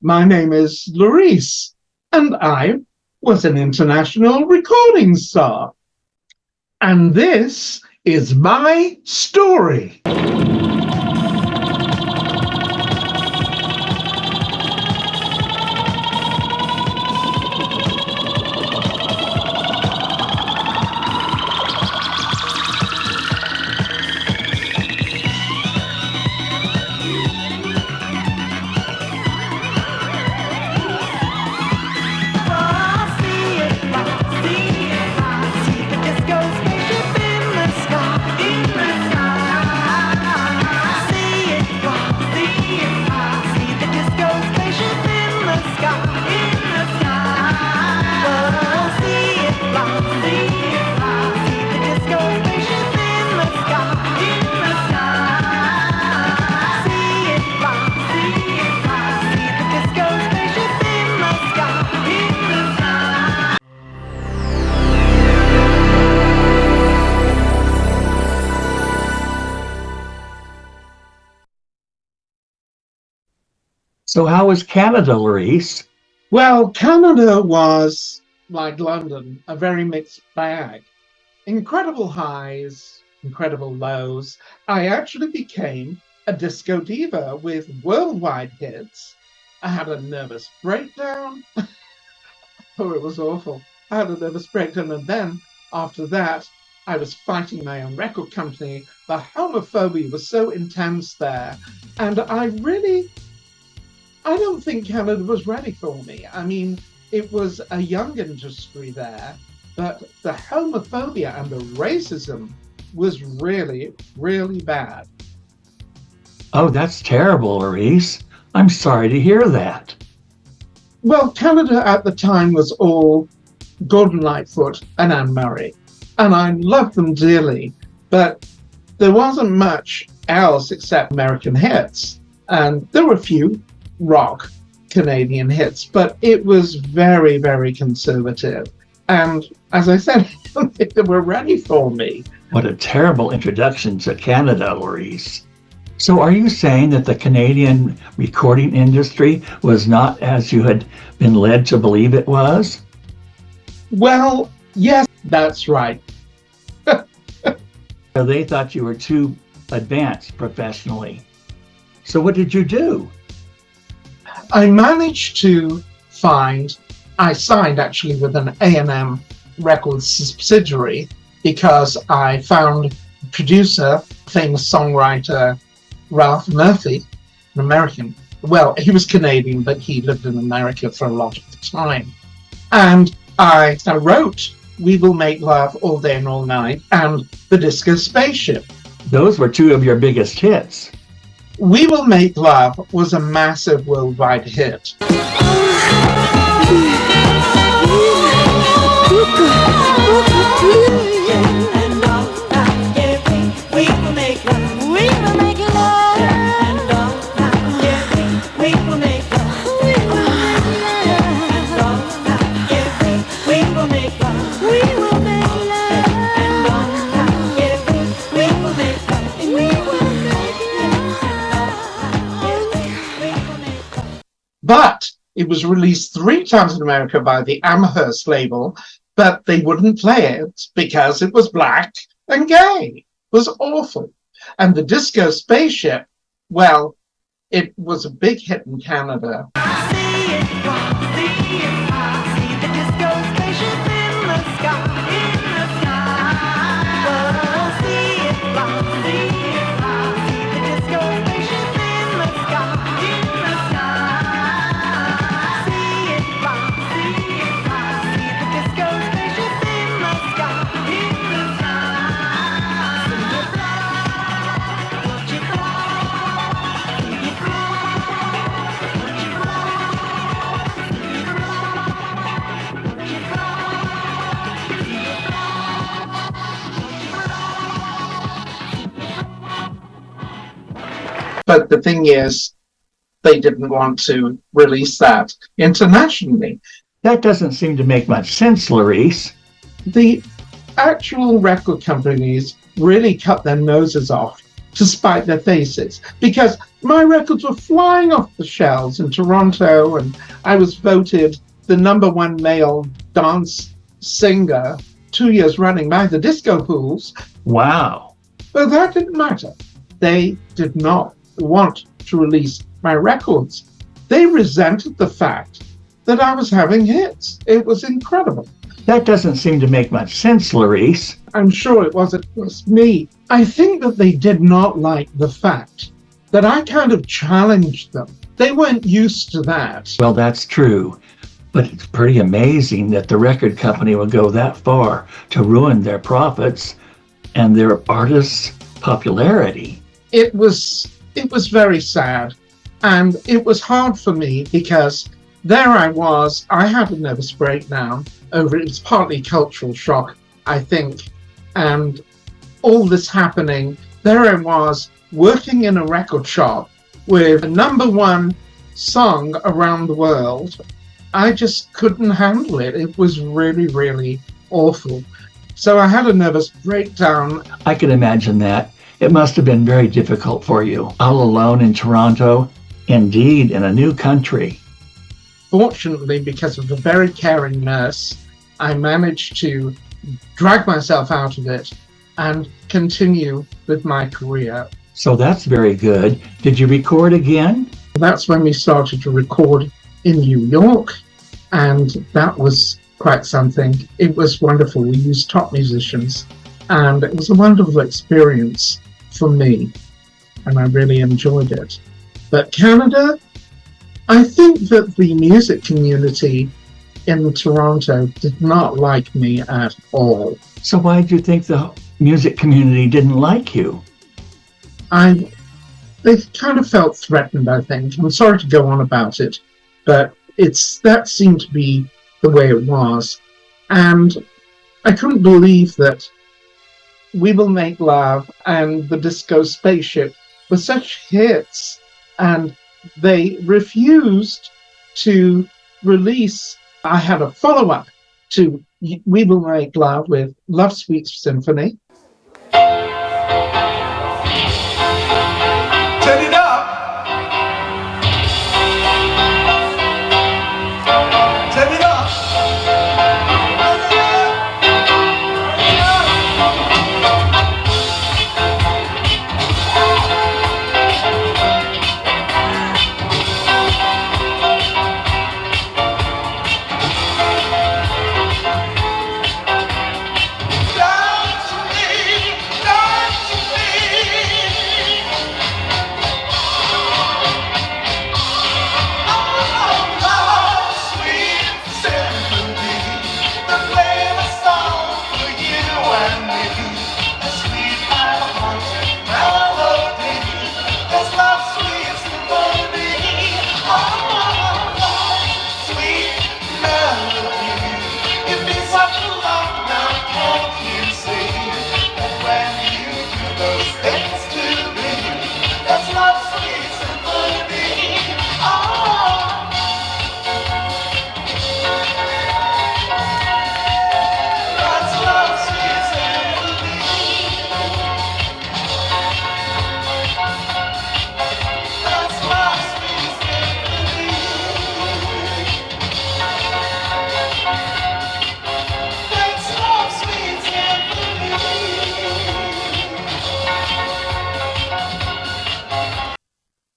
My name is Laurice, and I was an international recording star. And this is my story. So how was Canada, Laurice? Well, Canada was, like London, a very mixed bag. Incredible highs, incredible lows. I actually became a disco diva with worldwide hits. I had a nervous breakdown. Oh, it was awful. I had a nervous breakdown, and then after that, I was fighting my own record company. The homophobia was so intense there, and I don't think Canada was ready for me. I mean, it was a young industry there, but the homophobia and the racism was really, really bad. Oh, that's terrible, Laurice. I'm sorry to hear that. Well, Canada at the time was all Gordon Lightfoot and Anne Murray, and I loved them dearly, but there wasn't much else except American hits. And there were a few rock Canadian hits, but it was very, very conservative. And as I said, I don't think they were ready for me. What a terrible introduction to Canada, Laurice. So are you saying that the Canadian recording industry was not as you had been led to believe it was? Well, yes, that's right. So they thought you were too advanced professionally. So what did you do? I managed to I signed actually with an A&M Records subsidiary because I found producer, famous songwriter Ralph Murphy, an American. Well, he was Canadian, but he lived in America for a lot of the time. And I wrote We Will Make Love All Day and All Night and The Disco Spaceship. Those were two of your biggest hits. We Will Make Love was a massive worldwide hit. But it was released 3 times in America by the Amherst label, but they wouldn't play it because it was black and gay. It was awful. And the Disco Spaceship, well, it was a big hit in Canada. But the thing is, they didn't want to release that internationally. That doesn't seem to make much sense, Laurice. The actual record companies really cut their noses off to spite their faces because my records were flying off the shelves in Toronto, and I was voted the number one male dance singer 2 years running by the disco pools. Wow. But that didn't matter. They did not want to release my records. They resented the fact that I was having hits. It was incredible. That doesn't seem to make much sense, Laurice. I'm sure it wasn't just me. I think that they did not like the fact that I kind of challenged them. They weren't used to that. Well, that's true. But it's pretty amazing that the record company would go that far to ruin their profits and their artists' popularity. It was very sad. And it was hard for me because there I was. I had a nervous breakdown over it. It's partly cultural shock, I think. And all this happening, there I was working in a record shop with a number one song around the world. I just couldn't handle it. It was really, really awful. So I had a nervous breakdown. I can imagine that. It must have been very difficult for you, all alone in Toronto, indeed in a new country. Fortunately, because of a very caring nurse, I managed to drag myself out of it and continue with my career. So that's very good. Did you record again? That's when we started to record in New York, and that was quite something. It was wonderful. We used top musicians, and it was a wonderful experience for me, and I really enjoyed it. But Canada, I think that the music community in Toronto did not like me at all. So why did you think the music community didn't like you? They kind of felt threatened, I think. I'm sorry to go on about it, but that seemed to be the way it was. And I couldn't believe that We Will Make Love and The Disco Spaceship were such hits, and they refused to release. I had a follow-up to We Will Make Love with Love Suite Symphony. Turn it up. Turn it up.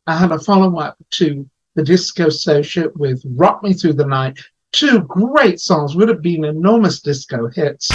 I had a follow-up to The Disco Spaceship with Rock Me Through the Night. Two great songs, would have been enormous disco hits.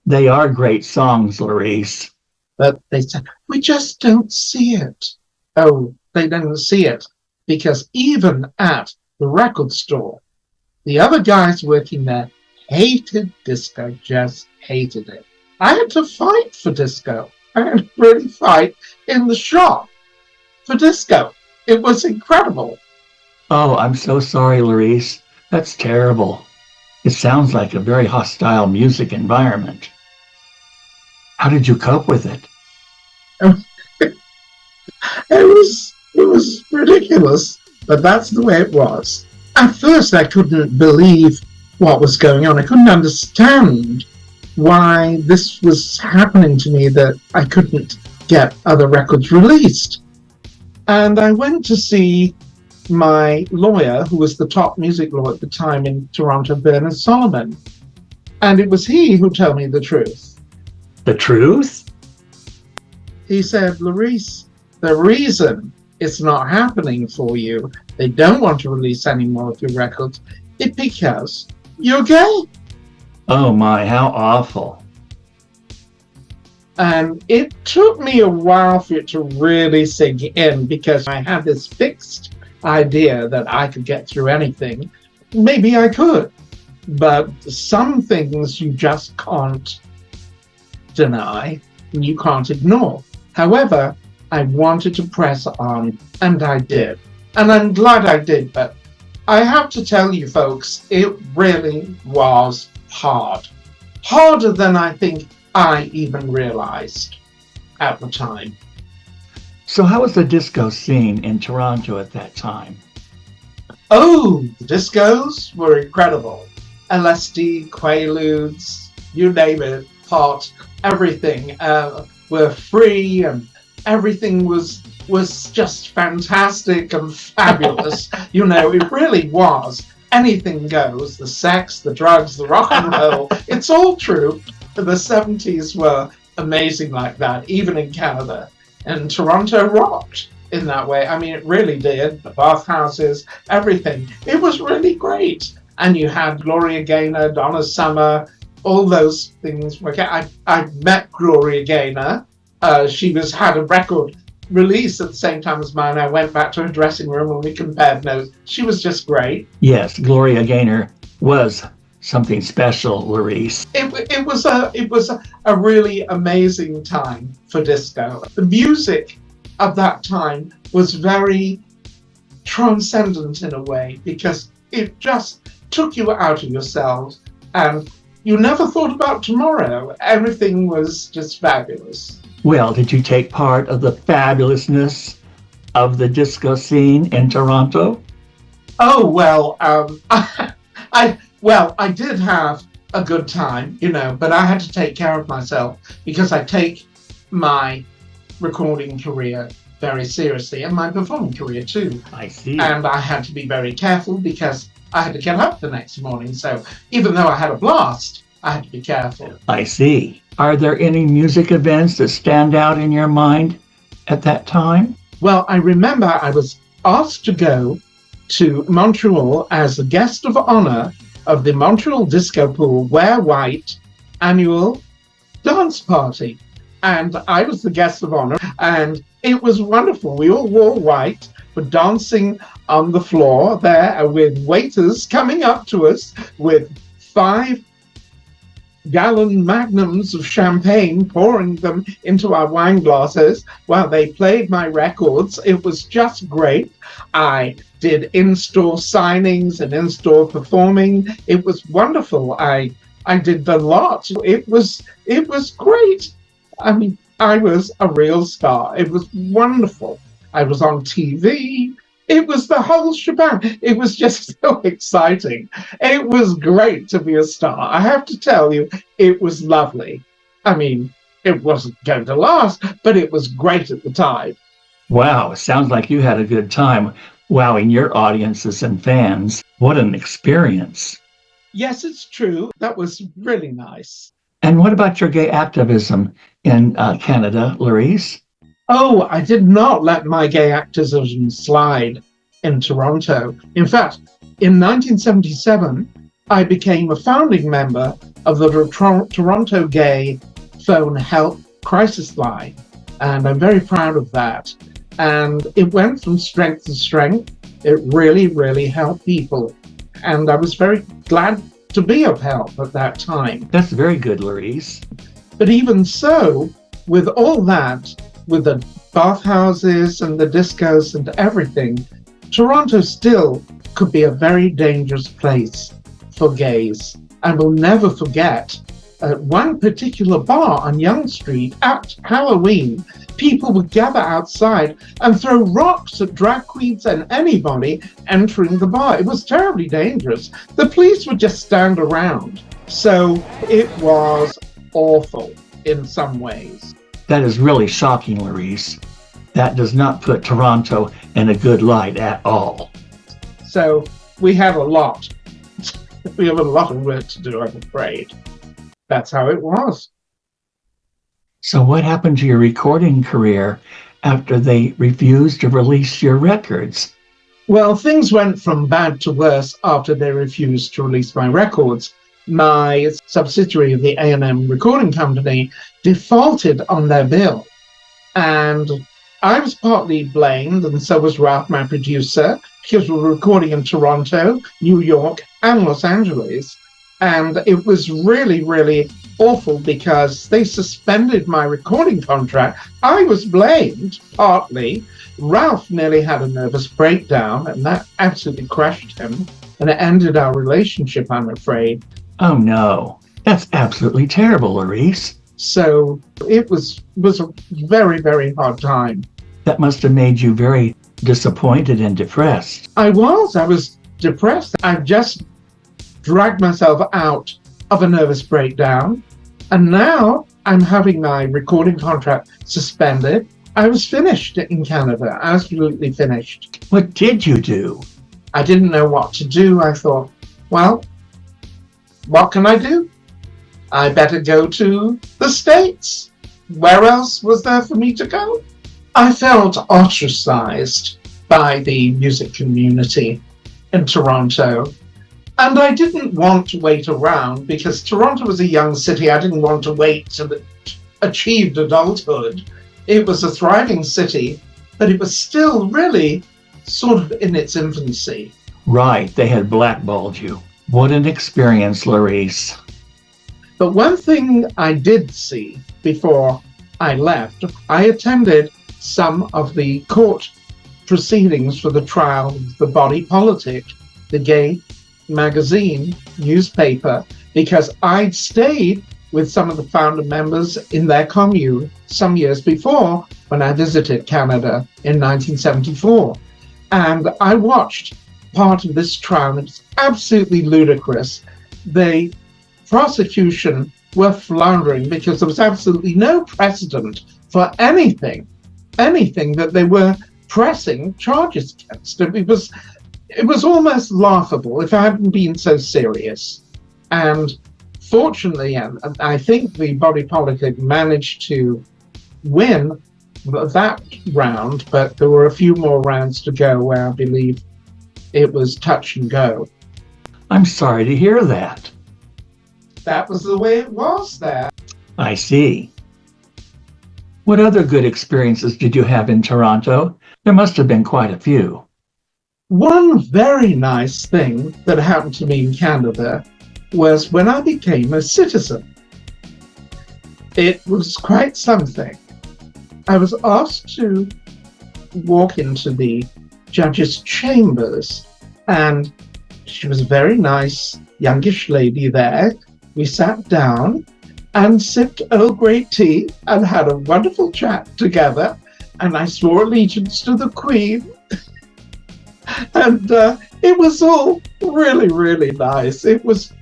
They are great songs, Laurice. But they said, we just don't see it. Oh, they didn't see it because even at the record store, the other guys working there hated disco, just hated it. I had to fight for disco. I had to really fight in the shop for disco. It was incredible. Oh, I'm so sorry, Laurice. That's terrible. It sounds like a very hostile music environment. How did you cope with it? It was ridiculous, but that's the way it was. At first, I couldn't believe what was going on. I couldn't understand why this was happening to me, that I couldn't get other records released. And I went to see my lawyer, who was the top music law at the time in Toronto, Bernard Solomon. And it was he who told me the truth. The truth? He said, Laurice, the reason it's not happening for you, they don't want to release any more of your records, it's because you're gay. Oh my, how awful. And it took me a while for it to really sink in because I had this fixed idea that I could get through anything. Maybe I could, but some things you just can't deny and you can't ignore. However, I wanted to press on, and I did. And I'm glad I did, but I have to tell you folks, it really was hard. Harder than I think I even realized at the time. So how was the disco scene in Toronto at that time? Oh, the discos were incredible. LSD, Quaaludes, you name it, pot, everything were free, and everything was just fantastic and fabulous. You know, it really was. Anything goes. The sex, the drugs, the rock and roll. It's all true. The 70s were amazing like that, even in Canada. And Toronto rocked in that way. I mean, it really did. The bathhouses, everything. It was really great. And you had Gloria Gaynor, Donna Summer, all those things. I met Gloria Gaynor. She had a record release at the same time as mine. I went back to her dressing room and we compared notes. She was just great. Yes, Gloria Gaynor was something special, Laurice. It was a really amazing time for disco. The music of that time was very transcendent in a way because it just took you out of yourselves and you never thought about tomorrow. Everything was just fabulous. Well, did you take part of the fabulousness of the disco scene in Toronto? Oh, well, I did have a good time, you know, but I had to take care of myself because I take my recording career very seriously and my performing career too. I see. And I had to be very careful because I had to get up the next morning. So even though I had a blast, I had to be careful. I see. Are there any music events that stand out in your mind at that time? Well, I remember I was asked to go to Montreal as a guest of honor of the Montreal Disco Pool Wear White annual dance party. And I was the guest of honor, and it was wonderful. We all wore white, were dancing on the floor there with waiters coming up to us with 5-gallon magnums of champagne, pouring them into our wine glasses while they played my records. It was just great. I did in-store signings and in-store performing. It was wonderful. I did the lot. It was great. I mean, I was a real star. It was wonderful. I was on TV. It was the whole shebang. It was just so exciting. It was great to be a star. I have to tell you, it was lovely. I mean, it wasn't going to last, but it was great at the time. Wow, sounds like you had a good time wowing your audiences and fans. What an experience. Yes, it's true. That was really nice. And what about your gay activism in Canada, Laurice? Oh, I did not let my gay activism slide in Toronto. In fact, in 1977, I became a founding member of the Toronto Gay Phone Help Crisis Line, and I'm very proud of that. And it went from strength to strength. It really, really helped people. And I was very glad to be of help at that time. That's very good, Laurice. But even so, with all that, with the bathhouses and the discos and everything, Toronto still could be a very dangerous place for gays. I will never forget at one particular bar on Yonge Street at Halloween, people would gather outside and throw rocks at drag queens and anybody entering the bar. It was terribly dangerous. The police would just stand around. So it was awful in some ways. That is really shocking, Laurice. That does not put Toronto in a good light at all. So we have a lot. We have a lot of work to do, I'm afraid. That's how it was. So what happened to your recording career after they refused to release your records? Well, things went from bad to worse after they refused to release my records. My subsidiary of the A&M Recording Company defaulted on their bill. And I was partly blamed, and so was Ralph, my producer, because we were recording in Toronto, New York, and Los Angeles. And it was really, really awful because they suspended my recording contract. I was blamed, partly. Ralph nearly had a nervous breakdown, and that absolutely crushed him. And it ended our relationship, I'm afraid. Oh no, that's absolutely terrible, Laurice. So it was a very, very hard time. That must have made you very disappointed and depressed. I was depressed. I just dragged myself out of a nervous breakdown. And now I'm having my recording contract suspended. I was finished in Canada, absolutely finished. What did you do? I didn't know what to do. I thought, well, what can I do? I better go to the States. Where else was there for me to go? I felt ostracized by the music community in Toronto. And I didn't want to wait around because Toronto was a young city. I didn't want to wait till it achieved adulthood. It was a thriving city, but it was still really sort of in its infancy. Right, they had blackballed you. What an experience, Laurice. But one thing I did see before I left, I attended some of the court proceedings for the trial of the Body Politic, the gay magazine, newspaper, because I'd stayed with some of the founder members in their commune some years before when I visited Canada in 1974. And I watched part of this trial. It's absolutely ludicrous. The prosecution were floundering because there was absolutely no precedent for anything that they were pressing charges against. It was almost laughable if I hadn't been so serious. And fortunately, and I think the Body Politic managed to win that round, but there were a few more rounds to go where I believe it was touch and go. I'm sorry to hear that. That was the way it was there. I see. What other good experiences did you have in Toronto? There must have been quite a few. One very nice thing that happened to me in Canada was when I became a citizen. It was quite something. I was asked to walk into the judge's chambers, and she was a very nice youngish lady there. We sat down and sipped Earl Grey tea and had a wonderful chat together, and I swore allegiance to the Queen. And it was all really, really nice. It was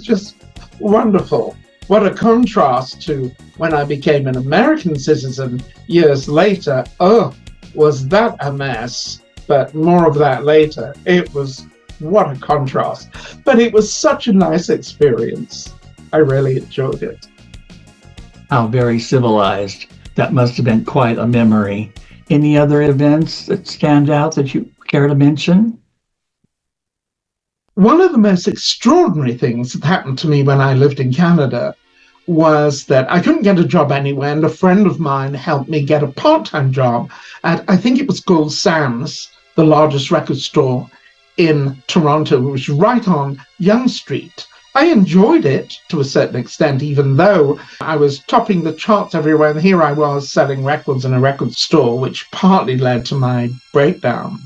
just wonderful. What a contrast to when I became an American citizen years later. Oh, was that a mess? But more of that later. What a contrast. But it was such a nice experience. I really enjoyed it. How very civilized. That must have been quite a memory. Any other events that stand out that you care to mention? One of the most extraordinary things that happened to me when I lived in Canada was that I couldn't get a job anywhere, and a friend of mine helped me get a part-time job at, I think it was called Sam's, the largest record store in Toronto, which was right on Yonge Street. I enjoyed it to a certain extent, even though I was topping the charts everywhere, and here I was selling records in a record store, which partly led to my breakdown.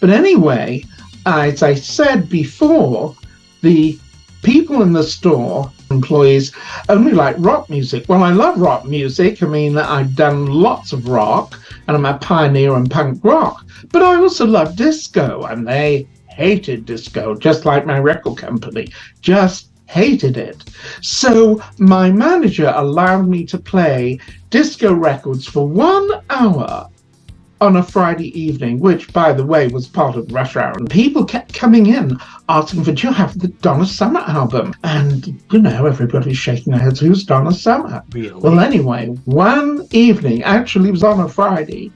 But anyway, as I said before, the people in the store, employees, only like rock music. Well, I love rock music. I mean, I've done lots of rock, and I'm a pioneer in punk rock. But I also love disco, and they hated disco, just like my record company, just hated it. So my manager allowed me to play disco records for 1 hour on a Friday evening, which, by the way, was part of rush hour. And people kept coming in asking for, do you have the Donna Summer album? And, you know, everybody's shaking their heads, who's Donna Summer? Really? Well, anyway, one evening, actually it was on a Friday,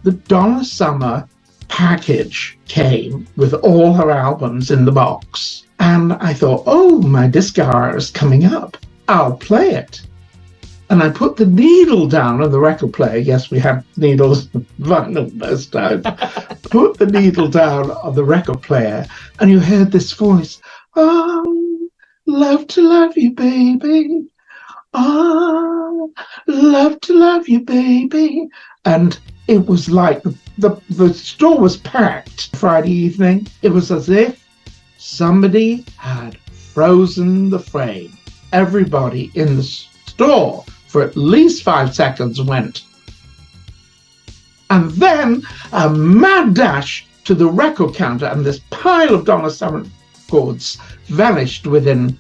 the Donna Summer package came with all her albums in the box. And I thought, oh, my disco hour is coming up. I'll play it. And I put the needle down on the record player. Yes, we had needles, vinyl those times. Put the needle down on the record player, and you heard this voice, oh, love to love you, baby. Oh, love to love you, baby. And it was like the store was packed Friday evening. It was as if somebody had frozen the frame. Everybody in the store for at least 5 seconds went. And then a mad dash to the record counter, and this pile of Donna Summer records vanished within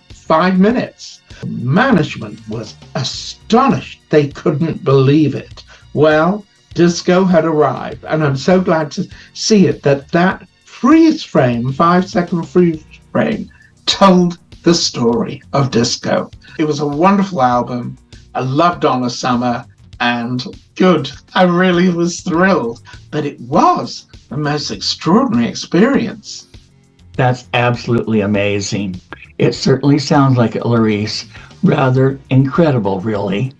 5 minutes. Management was astonished. They couldn't believe it. Well, disco had arrived, and I'm so glad to see it that freeze frame, 5-second freeze frame, told the story of disco. It was a wonderful album. I loved Donna Summer, and good. I really was thrilled. But it was the most extraordinary experience. That's absolutely amazing. It certainly sounds like it, Laurice. Rather incredible, really.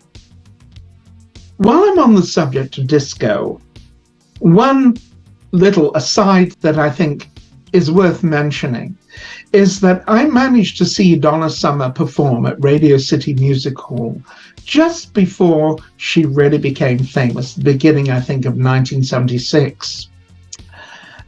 While I'm on the subject of disco, one little aside that I think is worth mentioning is that I managed to see Donna Summer perform at Radio City Music Hall just before she really became famous, the beginning, I think, of 1976.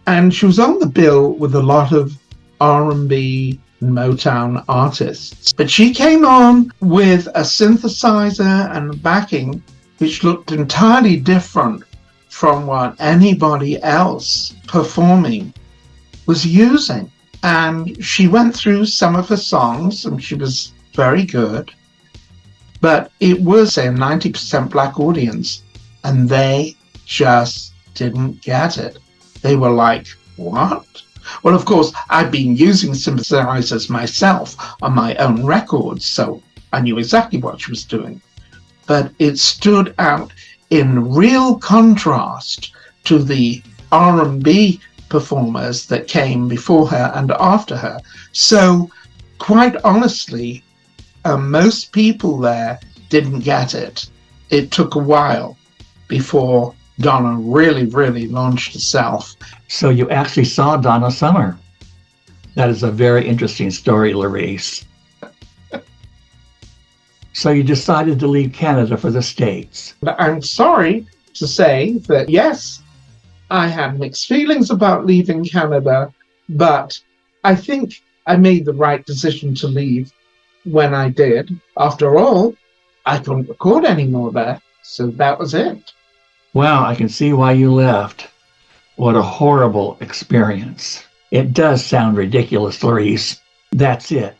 And she was on the bill with a lot of R&B and Motown artists. But she came on with a synthesizer and backing which looked entirely different from what anybody else performing was using. And she went through some of her songs, and she was very good. But it was a 90% black audience, and they just didn't get it. They were like, what? Well, of course, I've been using synthesizers myself on my own records, so I knew exactly what she was doing. But it stood out in real contrast to the R&B performers that came before her and after her. So, quite honestly, most people there didn't get it. It took a while before Donna really launched herself. So you actually saw Donna Summer. That is a very interesting story, Laurice. So you decided to leave Canada for the States. I'm sorry to say that, yes, I had mixed feelings about leaving Canada, but I think I made the right decision to leave when I did. After all, I couldn't record anymore there, so that was it. Wow, I can see why you left. What a horrible experience. It does sound ridiculous, Laurice. That's it.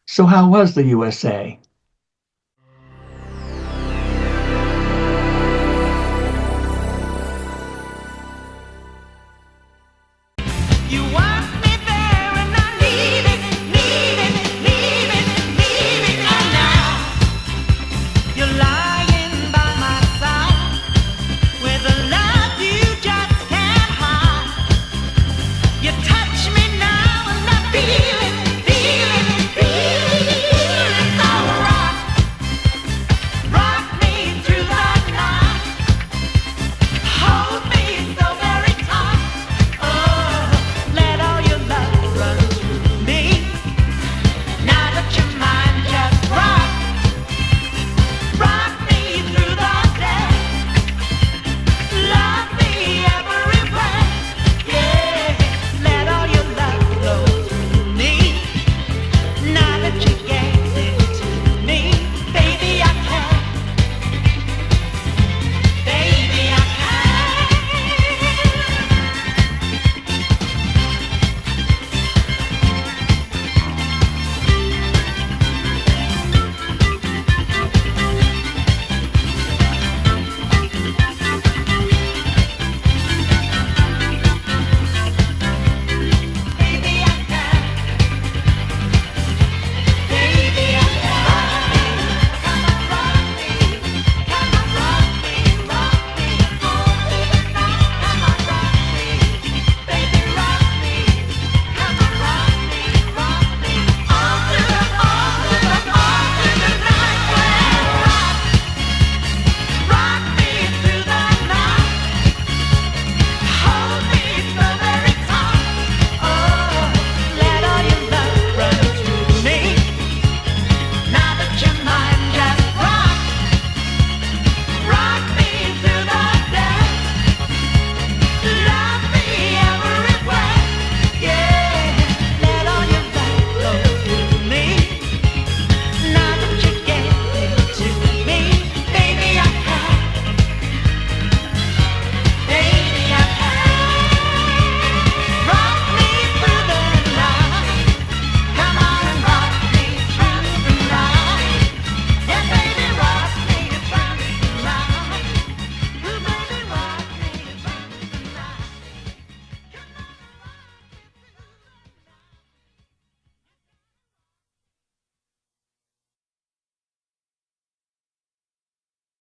So how was the USA?